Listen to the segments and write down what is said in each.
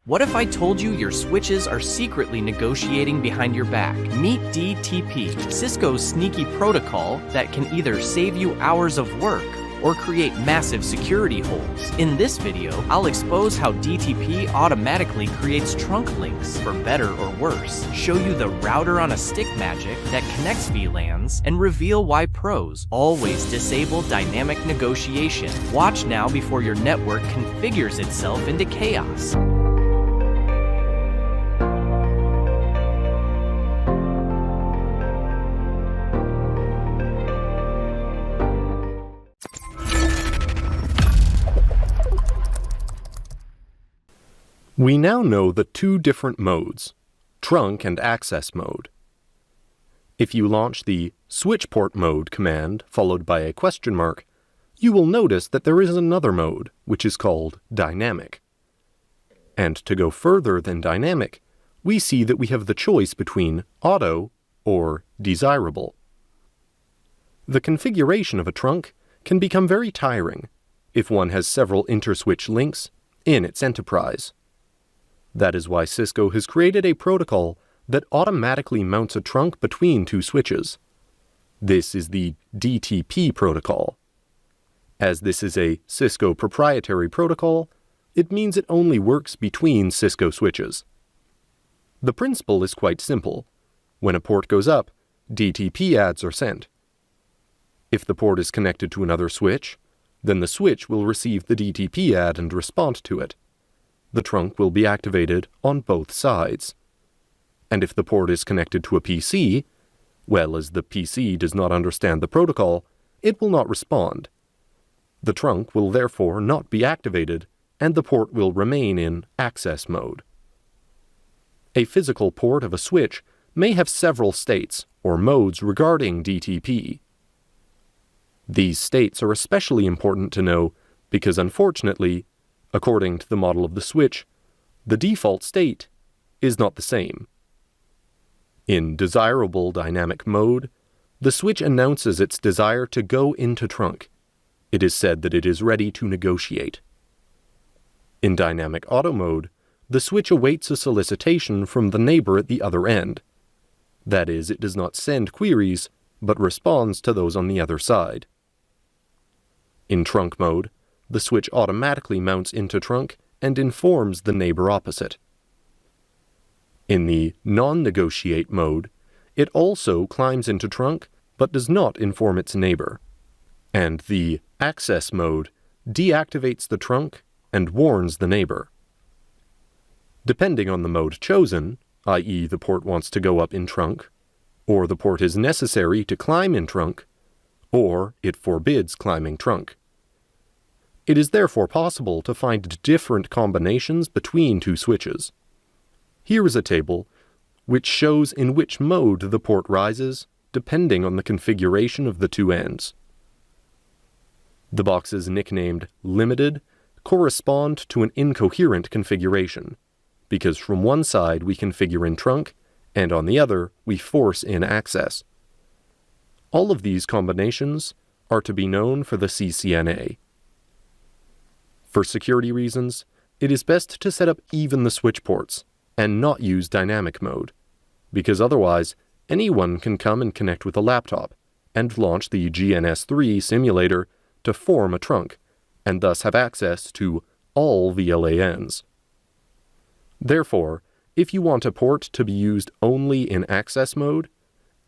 What if I told you your switches are secretly negotiating behind your back? Meet DTP, Cisco's sneaky protocol that can either save you hours of work or create massive security holes. In this video, I'll expose how DTP automatically creates trunk links for better or worse, show you the router on a stick magic that connects VLANs, and reveal why pros always disable dynamic negotiation. Watch now before your network configures itself into chaos. We now know the two different modes, trunk and access mode. If you launch the switch port mode command followed by a question mark, you will notice that there is another mode, which is called dynamic. And to go further than dynamic, we see that we have the choice between auto or desirable. The configuration of a trunk can become very tiring if one has several interswitch links in its enterprise. That is why Cisco has created a protocol that automatically mounts a trunk between two switches. This is the DTP protocol. As this is a Cisco proprietary protocol, it means it only works between Cisco switches. The principle is quite simple. When a port goes up, DTP ads are sent. If the port is connected to another switch, then the switch will receive the DTP ad and respond to it. The trunk will be activated on both sides. And if the port is connected to a PC, well, as the PC does not understand the protocol, it will not respond. The trunk will therefore not be activated, and the port will remain in access mode. A physical port of a switch may have several states or modes regarding DTP. These states are especially important to know because, unfortunately, according to the model of the switch, the default state is not the same. In desirable dynamic mode, the switch announces its desire to go into trunk. It is said that it is ready to negotiate. In dynamic auto mode, the switch awaits a solicitation from the neighbor at the other end. That is, it does not send queries, but responds to those on the other side. In trunk mode, the switch automatically mounts into trunk and informs the neighbor opposite. In the non-negotiate mode, it also climbs into trunk but does not inform its neighbor. And the access mode deactivates the trunk and warns the neighbor. Depending on the mode chosen, i.e. the port wants to go up in trunk, or the port is necessary to climb in trunk, or it forbids climbing trunk. It is therefore possible to find different combinations between two switches. Here is a table which shows in which mode the port rises, depending on the configuration of the two ends. The boxes nicknamed limited correspond to an incoherent configuration, because from one side we configure in trunk, and on the other we force in access. All of these combinations are to be known for the CCNA. For security reasons, it is best to set up even the switch ports and not use dynamic mode, because otherwise anyone can come and connect with a laptop and launch the GNS3 simulator to form a trunk, and thus have access to all VLANs. Therefore, if you want a port to be used only in access mode,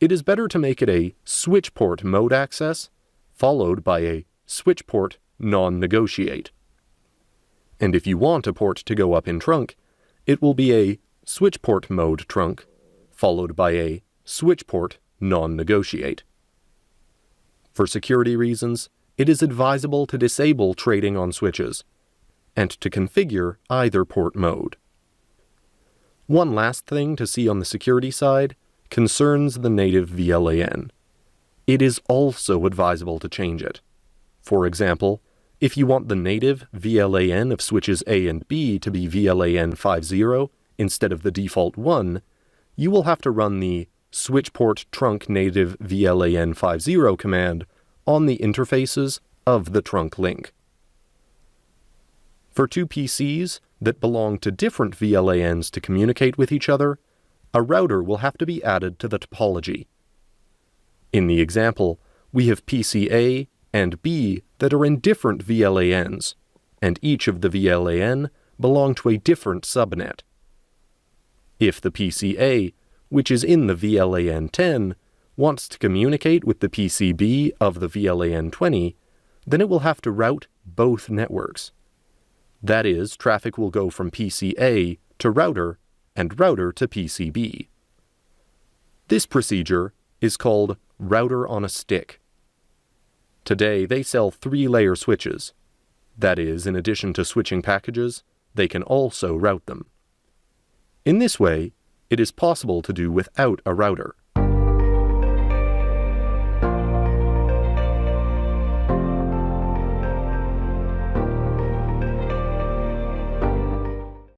it is better to make it a switch port mode access, followed by a switch port non-negotiate. And if you want a port to go up in trunk, it will be a switch port mode trunk, followed by a switch port non-negotiate. For security reasons, it is advisable to disable trading on switches, and to configure either port mode. One last thing to see on the security side concerns the native VLAN. It is also advisable to change it. For example, if you want the native VLAN of switches A and B to be VLAN 50 instead of the default 1, you will have to run the switch port trunk native VLAN 50 command on the interfaces of the trunk link. For two PCs, that belong to different VLANs to communicate with each other, a router will have to be added to the topology. In the example, we have PC A and B that are in different VLANs, and each of the VLAN belong to a different subnet. If the PC A, which is in the VLAN 10, wants to communicate with the PCB of the VLAN 20, then it will have to route both networks. That is, traffic will go from PC A to router and router to PCB. This procedure is called router on a stick. Today they sell 3-layer switches. That is, in addition to switching packages, they can also route them. In this way, it is possible to do without a router.